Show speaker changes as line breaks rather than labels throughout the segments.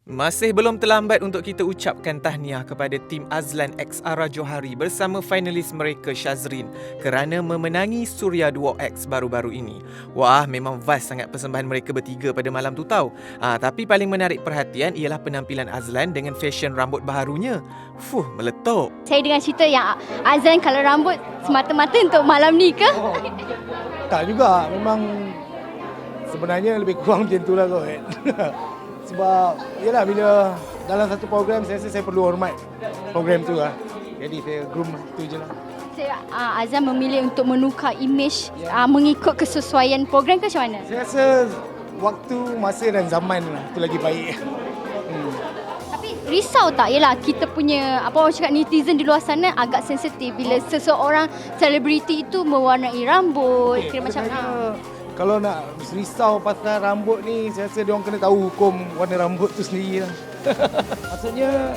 Masih belum terlambat untuk kita ucapkan tahniah kepada tim Azlan X Ara Johari bersama finalis mereka Shazrin kerana memenangi Suria Duo X baru-baru ini. Wah, memang vast sangat persembahan mereka bertiga pada malam tu tau. Tapi paling menarik perhatian ialah penampilan Azlan dengan fashion rambut baharunya. Meletup.
Saya dengar cerita yang Azlan kalau rambut semata-mata untuk malam ni ke?
Tak juga, memang sebenarnya lebih kurang macam tu lah kot. Sebab, yelah bila dalam satu program saya rasa saya perlu hormat program tu lah. Jadi saya groom tu je lah.
Azlan memilih untuk menukar imej mengikut kesesuaian program ke macam mana?
Saya rasa waktu, masa dan zaman lah, tu lagi baik.
Tapi risau tak? Yelah kita punya, apa orang cakap, netizen di luar sana agak sensitif bila seseorang selebriti itu mewarnai rambut. Kira macam
kalau nak risau pasal rambut ni, saya rasa diorang kena tahu hukum warna rambut tu sendiri lah. Maksudnya,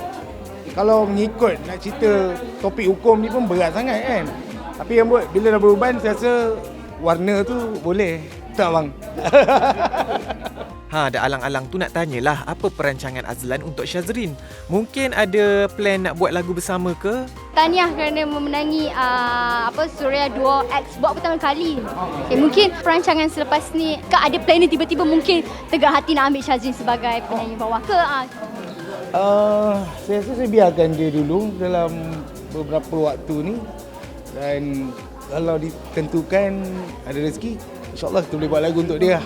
kalau mengikut nak cerita topik hukum ni pun berat sangat kan. Tapi rambut bila dah beruban, saya rasa warna tu boleh. Tak bang?
Dah alang-alang tu nak tanyalah apa perancangan Azlan untuk Shazrin. Mungkin ada plan nak buat lagu bersama ke?
Tahniah kerana memenangi Suria Duo X buat pertama kali. Mungkin perancangan selepas ni ke ada plan ni tiba-tiba mungkin tegak hati nak ambil Shazrin sebagai penyanyi bawah ke?
Saya rasa saya biarkan dia dulu dalam beberapa waktu ni. Dan kalau ditentukan ada rezeki, insyaAllah kita boleh buat lagu untuk dia.